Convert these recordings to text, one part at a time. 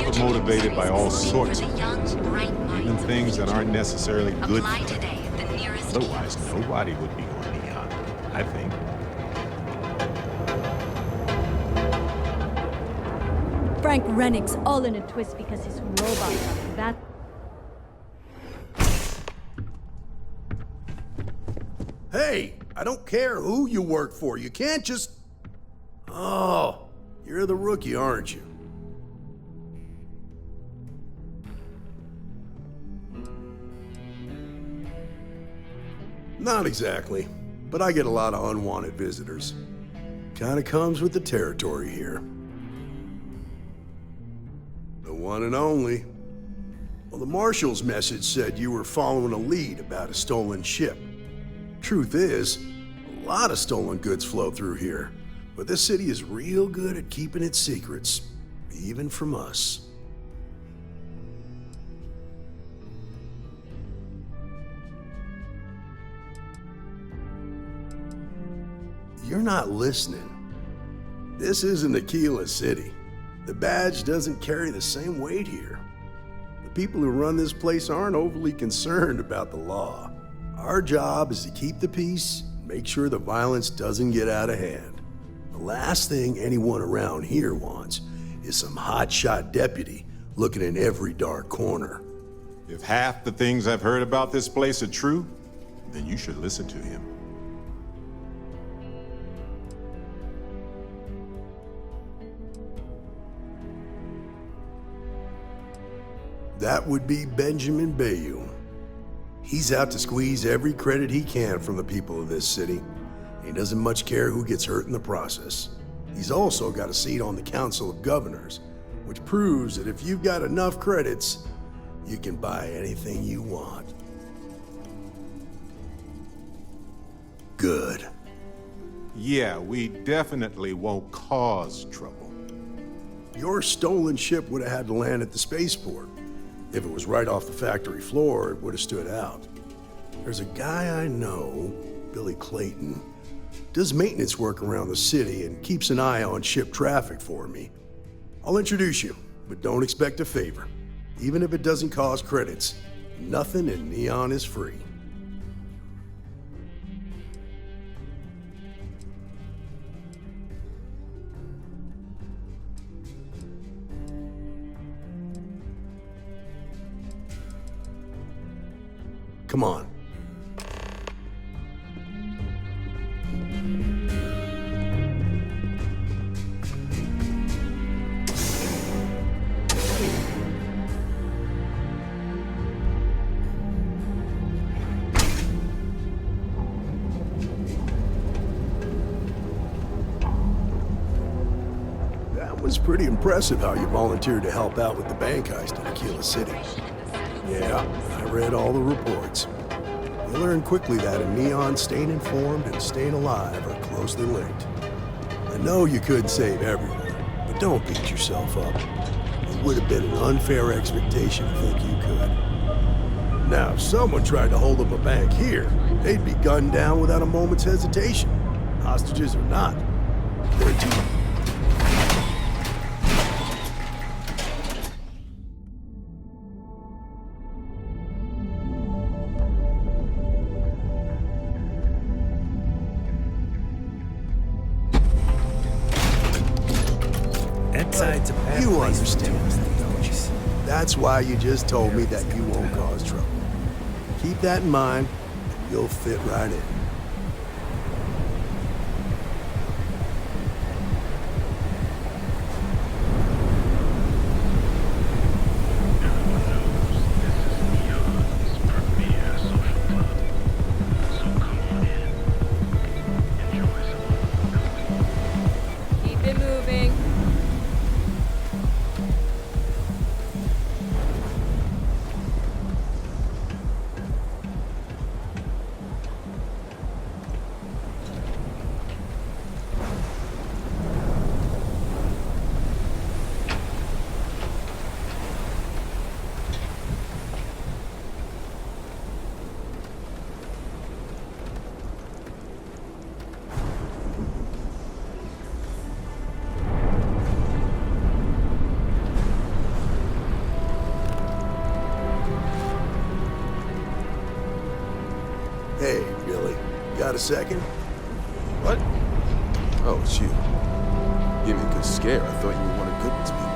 People are motivated by all sorts of things, even things that aren't necessarily good for them. Otherwise, nobody would be on Neon, I think. Frank Rennick's all in a twist because his robots are that. Hey, I don't care who you work for. You can't just... Oh, you're the rookie, aren't you? Not exactly, but I get a lot of unwanted visitors. Kinda comes with the territory here. The one and only. Well, the Marshal's message said you were following a lead about a stolen ship. Truth is, a lot of stolen goods flow through here, but this city is real good at keeping its secrets, even from us. You're not listening. This isn't Aquila City. The badge doesn't carry the same weight here. The people who run this place aren't overly concerned about the law. Our job is to keep the peace, make sure the violence doesn't get out of hand. The last thing anyone around here wants is some hotshot deputy looking in every dark corner. If half the things I've heard about this place are true, then you should listen to him. That would be Benjamin Bayou. He's out to squeeze every credit he can from the people of this city. He doesn't much care who gets hurt in the process. He's also got a seat on the Council of Governors, which proves that if you've got enough credits, you can buy anything you want. Good. Yeah, we definitely won't cause trouble. Your stolen ship would have had to land at the spaceport. If it was right off the factory floor, it would have stood out. There's a guy I know, Billy Clayton, does maintenance work around the city and keeps an eye on ship traffic for me. I'll introduce you, but don't expect a favor. Even if it doesn't cause credits, nothing in Neon is free. Come on. That was pretty impressive how you volunteered to help out with the bank heist in Aquila City. Yeah, I read all the reports. You learn quickly that in Neon, staying informed and staying alive are closely linked. I know you could save everyone, but don't beat yourself up. It would have been an unfair expectation to think you could. Now, if someone tried to hold up a bank here, they'd be gunned down without a moment's hesitation. Hostages or not. They're too... You understand that, don't you? That's why you just told me that you won't cause trouble. Keep that in mind, and you'll fit right in. Got a second? What? Oh, it's you. Give me a good scare. I thought you were one of Goodman's people.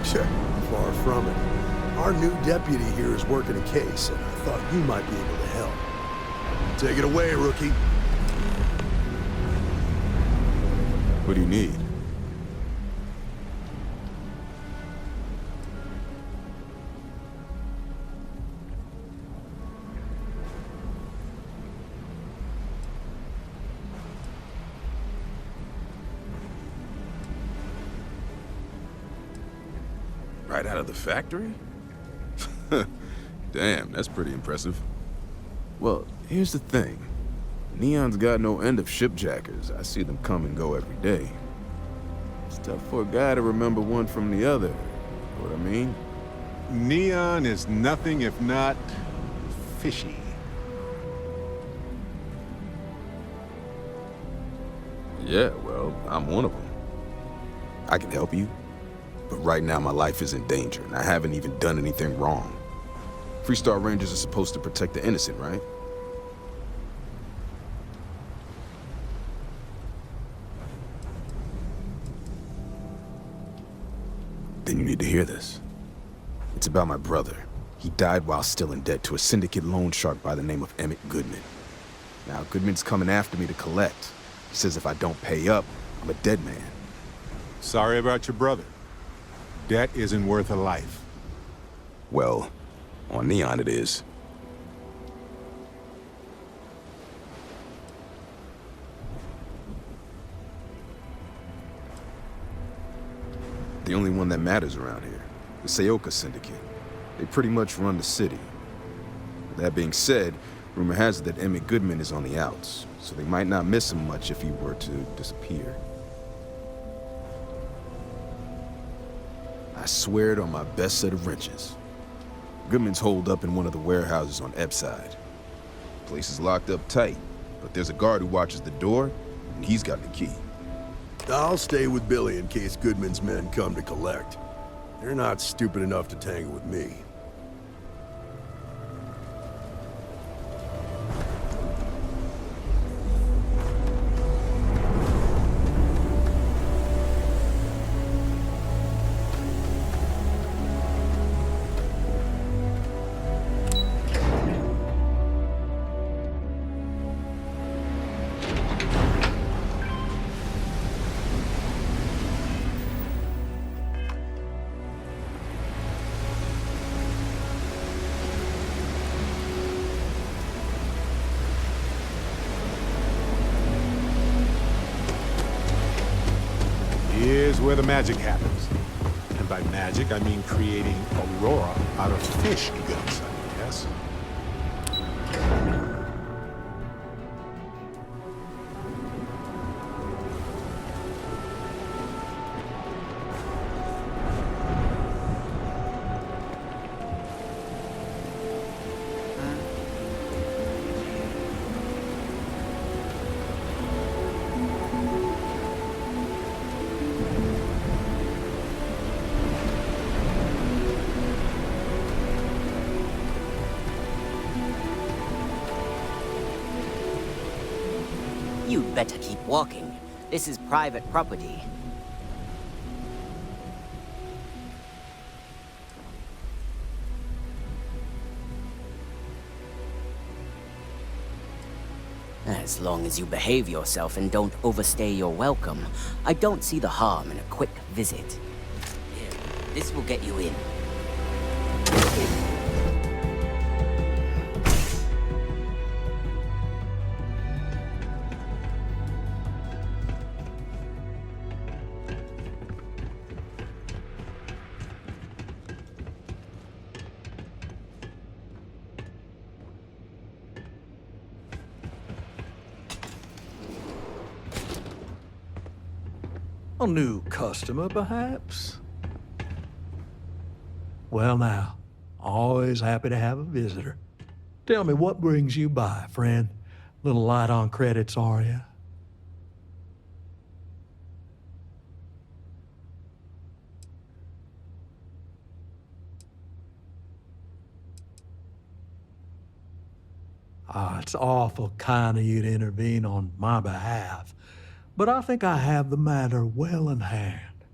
Sure, far from it. Our new deputy here is working a case, and I thought you might be able to help. Take it away, rookie. What do you need? Right out of the factory? Damn, that's pretty impressive. Well, here's the thing. Neon's got no end of shipjackers. I see them come and go every day. It's tough for a guy to remember one from the other. Know what I mean? Neon is nothing if not fishy. Yeah, well, I'm one of them. I can help you, but right now my life is in danger, and I haven't even done anything wrong. Freestar Rangers are supposed to protect the innocent, right? Then you need to hear this. It's about my brother. He died while still in debt to a syndicate loan shark by the name of Emmett Goodman. Now, Goodman's coming after me to collect. He says if I don't pay up, I'm a dead man. Sorry about your brother. Debt isn't worth a life. Well, on Neon it is. The only one that matters around here, the Seoka Syndicate. They pretty much run the city. That being said, rumor has it that Emmett Goodman is on the outs, so they might not miss him much if he were to disappear. I swear it on my best set of wrenches. Goodman's holed up in one of the warehouses on Epside. Place is locked up tight, but there's a guard who watches the door, and he's got the key. I'll stay with Billy in case Goodman's men come to collect. They're not stupid enough to tangle with me. Here's where the magic happens. And by magic, I mean creating Aurora out of fish guts, I guess. You'd better keep walking. This is private property. As long as you behave yourself and don't overstay your welcome, I don't see the harm in a quick visit. Here, this will get you in. A new customer, perhaps? Well now, always happy to have a visitor. Tell me, what brings you by, friend? Little light on credits, are you? It's awful kind of you to intervene on my behalf, but I think I have the matter well in hand.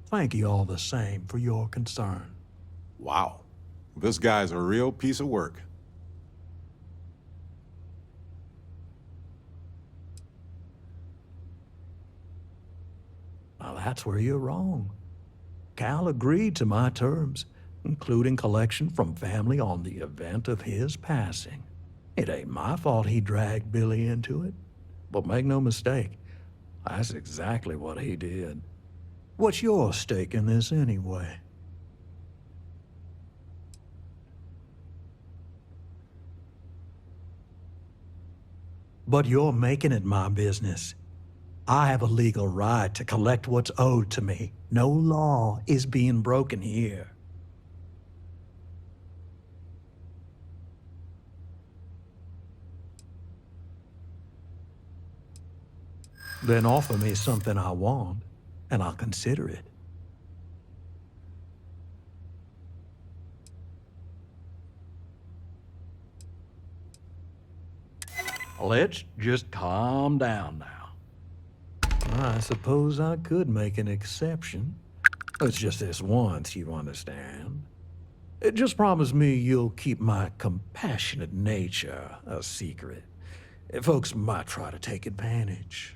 Thank you all the same for your concern. Wow. This guy's a real piece of work. Now that's where you're wrong. Cal agreed to my terms, including collection from family on the event of his passing. It ain't my fault he dragged Billy into it. But make no mistake, that's exactly what he did. What's your stake in this anyway? But you're making it my business. I have a legal right to collect what's owed to me. No law is being broken here. Then offer me something I want, and I'll consider it. Let's just calm down now. I suppose I could make an exception. It's just this once, you understand. Just promise me you'll keep my compassionate nature a secret. Folks might try to take advantage.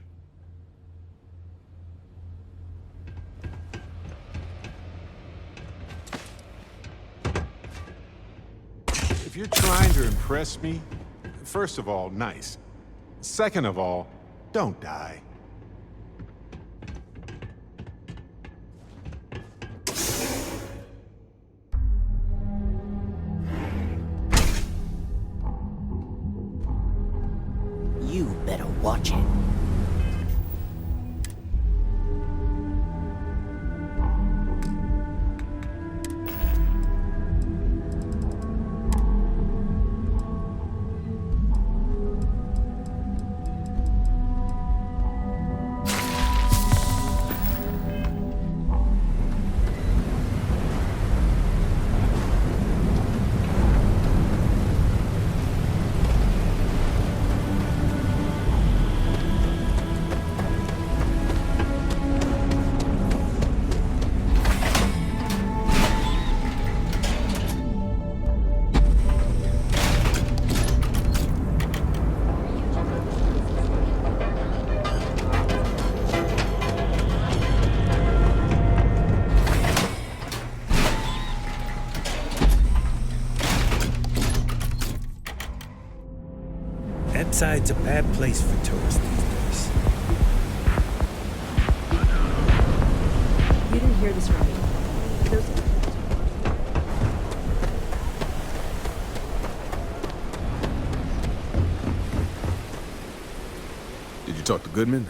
If you're trying to impress me, first of all, nice. Second of all, don't die. You better watch it. That side's a bad place for tourists these days. You didn't hear this right. Those... Did you talk to Goodman?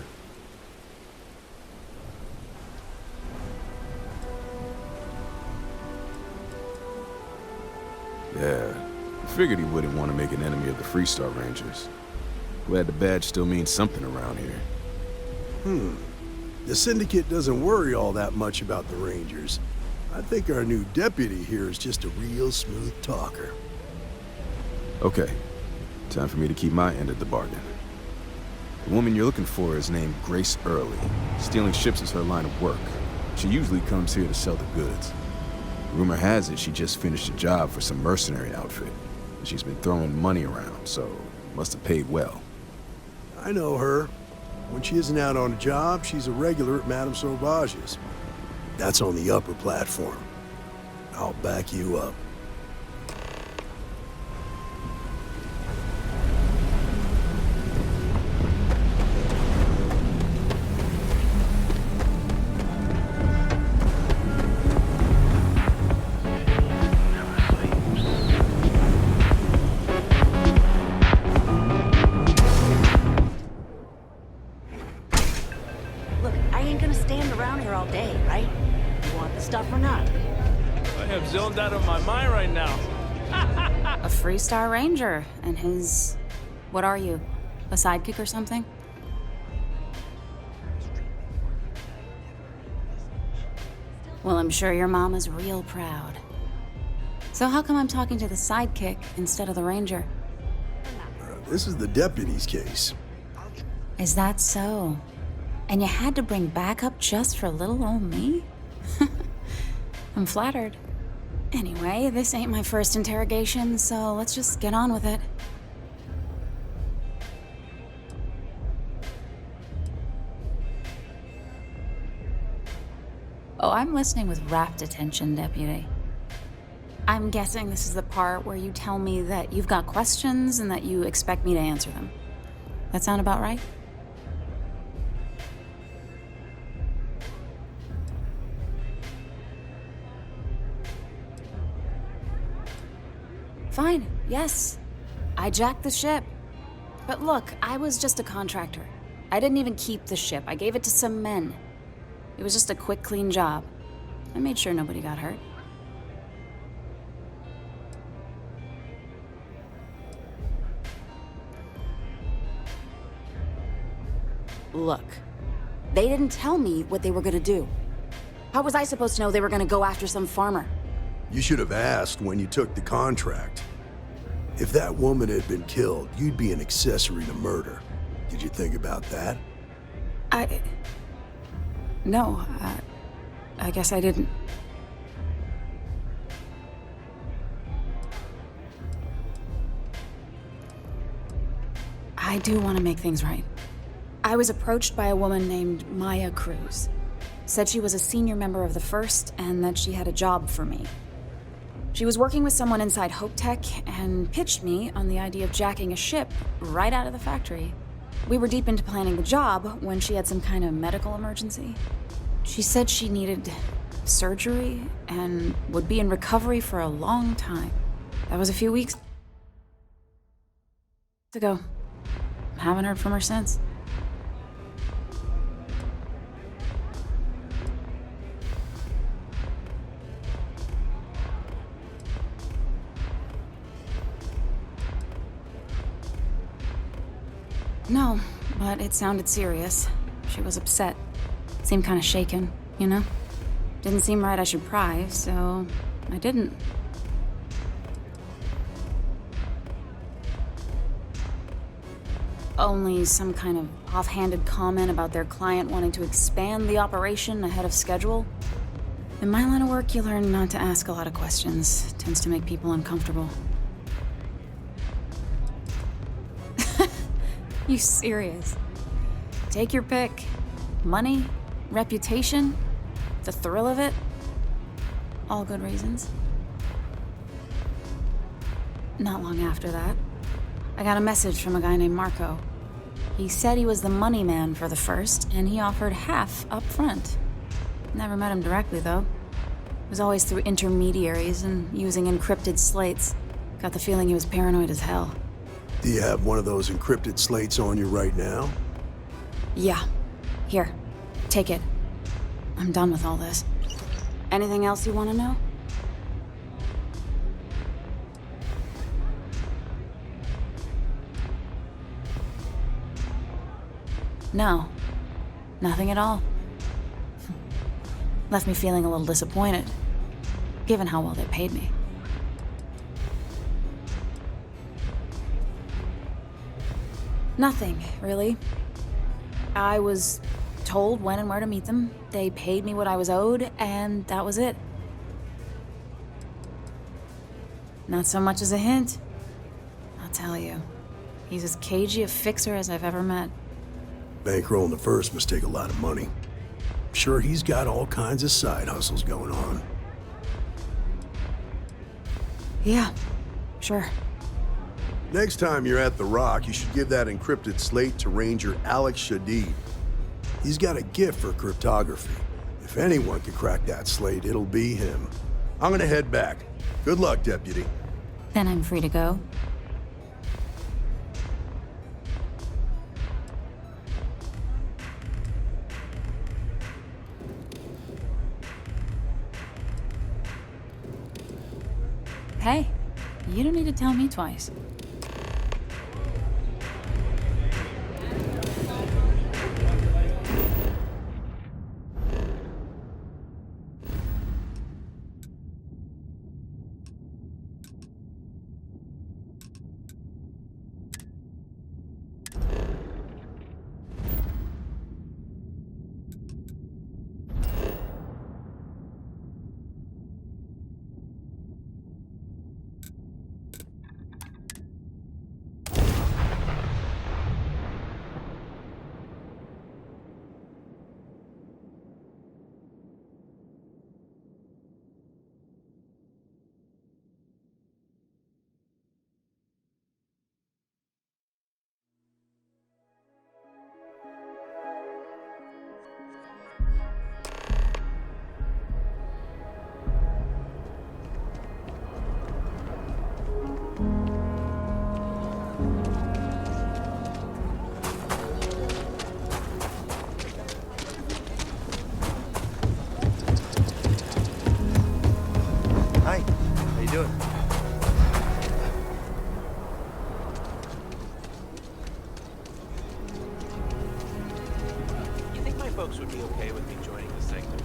Yeah, I figured he wouldn't want to make an enemy of the Freestar Rangers. Glad the badge still means something around here. The Syndicate doesn't worry all that much about the Rangers. I think our new deputy here is just a real smooth talker. Okay, time for me to keep my end of the bargain. The woman you're looking for is named Grace Early. Stealing ships is her line of work. She usually comes here to sell the goods. Rumor has it she just finished a job for some mercenary outfit. She's been throwing money around, so must have paid well. I know her. When she isn't out on a job, she's a regular at Madame Sauvage's. That's on the upper platform. I'll back you up. Look, I ain't gonna stand around here all day, right? You want the stuff or not? I am zoned out of my mind right now. A Freestar Ranger and his... What are you? A sidekick or something? Well, I'm sure your mom is real proud. So how come I'm talking to the sidekick instead of the Ranger? This is the deputy's case. Is that so? And you had to bring backup just for little old me? I'm flattered. Anyway, this ain't my first interrogation, so let's just get on with it. Oh, I'm listening with rapt attention, Deputy. I'm guessing this is the part where you tell me that you've got questions and that you expect me to answer them. That sound about right? Fine, yes. I jacked the ship. But look, I was just a contractor. I didn't even keep the ship. I gave it to some men. It was just a quick, clean job. I made sure nobody got hurt. Look, they didn't tell me what they were gonna do. How was I supposed to know they were gonna go after some farmer? You should have asked when you took the contract. If that woman had been killed, you'd be an accessory to murder. Did you think about that? No, I guess I didn't. I do want to make things right. I was approached by a woman named Maya Cruz. Said she was a senior member of the First and that she had a job for me. She was working with someone inside Hope Tech and pitched me on the idea of jacking a ship right out of the factory. We were deep into planning the job when she had some kind of medical emergency. She said she needed surgery and would be in recovery for a long time. That was a few weeks ago. Haven't heard from her since. No, but it sounded serious. She was upset. Seemed kind of shaken, you know? Didn't seem right I should pry, so I didn't. Only some kind of offhanded comment about their client wanting to expand the operation ahead of schedule. In my line of work, you learn not to ask a lot of questions. It tends to make people uncomfortable. You serious? Take your pick. Money, reputation, the thrill of it. All good reasons. Not long after that, I got a message from a guy named Marco. He said he was the money man for the First, and he offered half up front. Never met him directly, though. It was always through intermediaries and using encrypted slates. Got the feeling he was paranoid as hell. Do you have one of those encrypted slates on you right now? Yeah. Here. Take it. I'm done with all this. Anything else you want to know? No. Nothing at all. Left me feeling a little disappointed, given how well they paid me. Nothing, really. I was told when and where to meet them. They paid me what I was owed, and that was it. Not so much as a hint. I'll tell you. He's as cagey a fixer as I've ever met. Bankrolling the First must take a lot of money. I'm sure he's got all kinds of side hustles going on. Yeah, sure. Next time you're at the Rock, you should give that encrypted slate to Ranger Alex Shadid. He's got a gift for cryptography. If anyone can crack that slate, it'll be him. I'm gonna head back. Good luck, Deputy. Then I'm free to go. Hey, you don't need to tell me twice. with me joining the segment.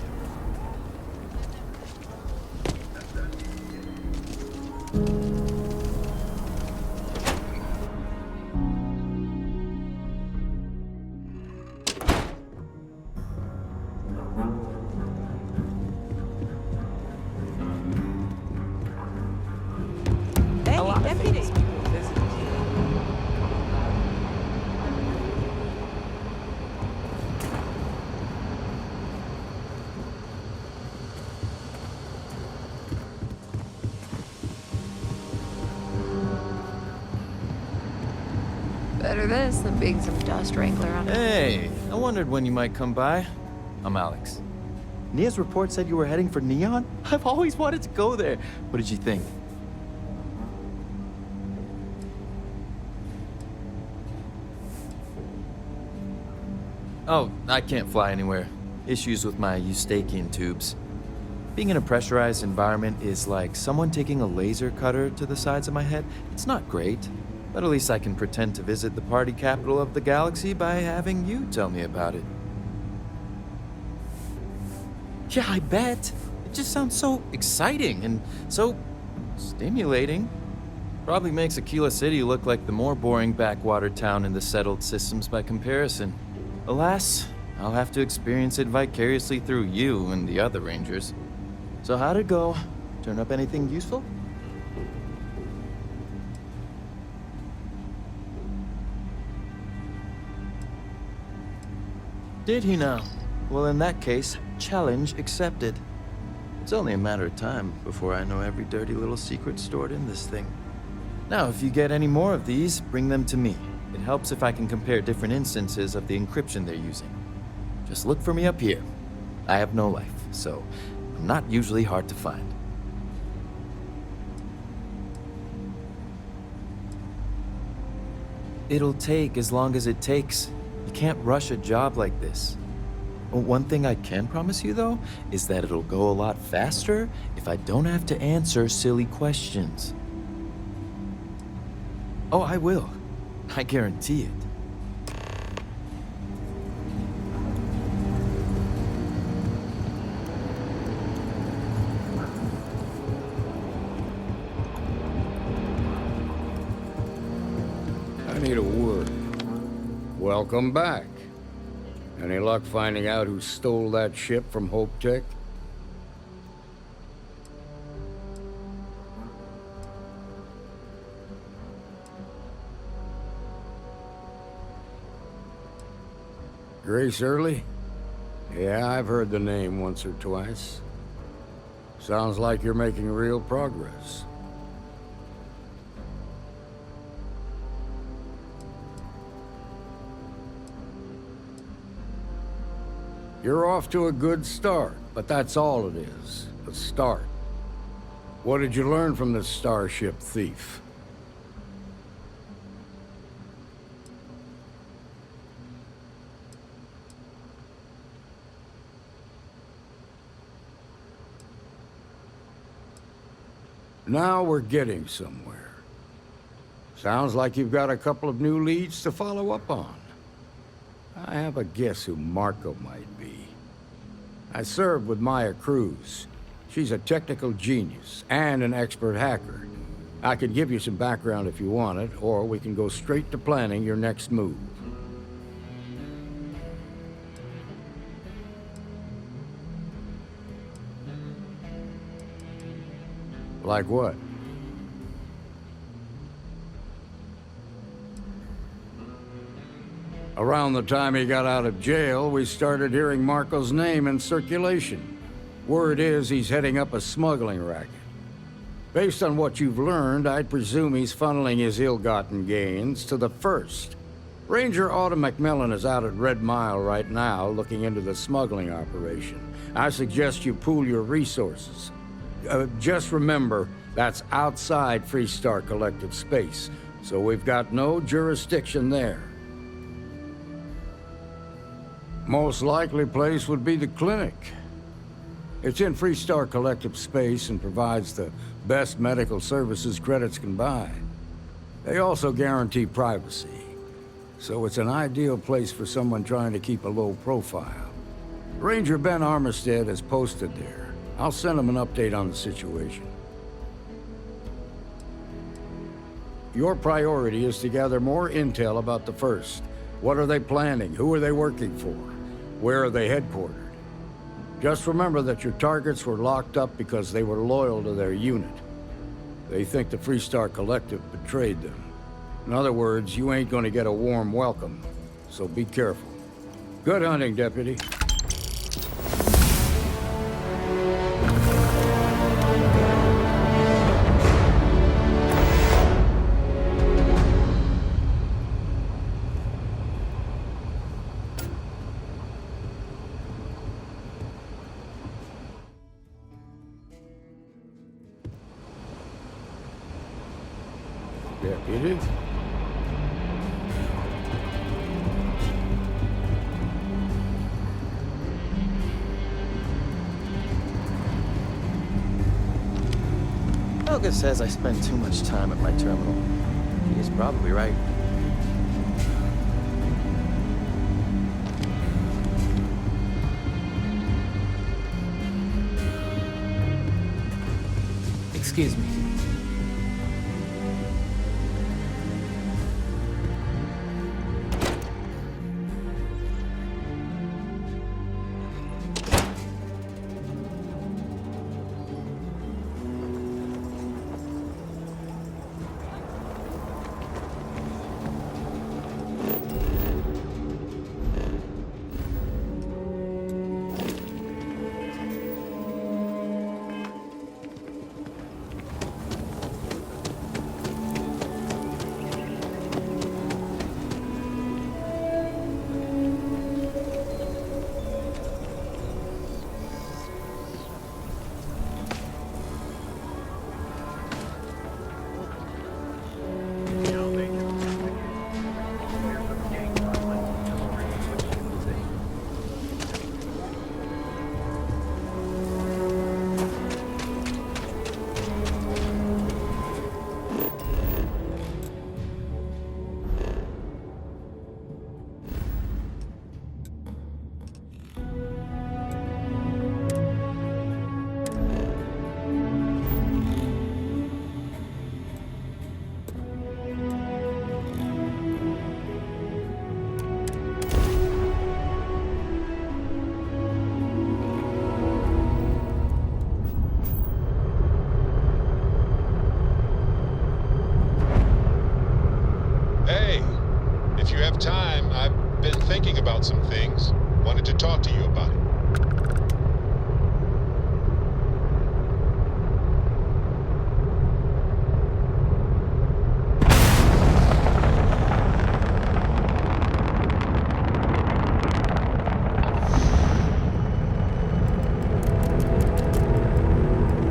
Better this than being some dust wrangler on a... Hey, I wondered when you might come by. I'm Alex. Nia's report said you were heading for Neon? I've always wanted to go there. What did you think? Oh, I can't fly anywhere. Issues with my Eustachian tubes. Being in a pressurized environment is like someone taking a laser cutter to the sides of my head. It's not great, but at least I can pretend to visit the party capital of the galaxy by having you tell me about it. Yeah, I bet. It just sounds so exciting and so stimulating. Probably makes Aquila City look like the more boring backwater town in the settled systems by comparison. Alas, I'll have to experience it vicariously through you and the other Rangers. So how'd it go? Turn up anything useful? Did he now? Well, in that case, challenge accepted. It's only a matter of time before I know every dirty little secret stored in this thing. Now, if you get any more of these, bring them to me. It helps if I can compare different instances of the encryption they're using. Just look for me up here. I have no life, so I'm not usually hard to find. It'll take as long as it takes. You can't rush a job like this. One thing I can promise you, though, is that it'll go a lot faster if I don't have to answer silly questions. Oh, I will. I guarantee it. I need a word. Welcome back. Any luck finding out who stole that ship from Hope Tech? Grace Early? Yeah, I've heard the name once or twice. Sounds like you're making real progress. You're off to a good start, but that's all it is, a start. What did you learn from this starship thief? Now we're getting somewhere. Sounds like you've got a couple of new leads to follow up on. I have a guess who Marco might be. I served with Maya Cruz. She's a technical genius and an expert hacker. I could give you some background if you want it, or we can go straight to planning your next move. Like what? Around the time he got out of jail, we started hearing Marco's name in circulation. Word is he's heading up a smuggling racket. Based on what you've learned, I'd presume he's funneling his ill-gotten gains to the First. Ranger Autumn McMillan is out at Red Mile right now looking into the smuggling operation. I suggest you pool your resources. Just remember, that's outside Freestar Collective space, so we've got no jurisdiction there. Most likely place would be the clinic. It's in Freestar Collective space and provides the best medical services credits can buy. They also guarantee privacy, so it's an ideal place for someone trying to keep a low profile. Ranger Ben Armistead is posted there. I'll send him an update on the situation. Your priority is to gather more intel about the First. What are they planning? Who are they working for? Where are they headquartered? Just remember that your targets were locked up because they were loyal to their unit. They think the Freestar Collective betrayed them. In other words, you ain't gonna get a warm welcome, so be careful. Good hunting, Deputy. Deputy? Helga says I spend too much time at my terminal. He's probably right. Excuse me. Some things. Wanted to talk to you about it.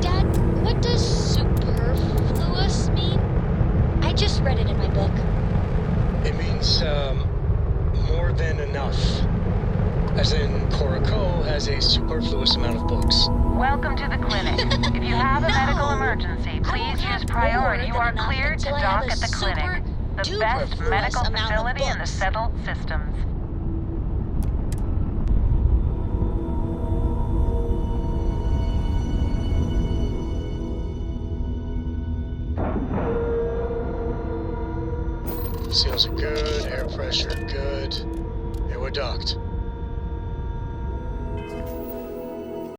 Dad, what does superfluous mean? I just read it in my book. It means, more than enough. As in, Corico has a superfluous amount of books. Welcome to the clinic. If you have a medical emergency, please use priority. You are cleared to dock at the clinic, the best medical facility in the settled systems. Seals are good, air pressure good. Yeah, we're docked.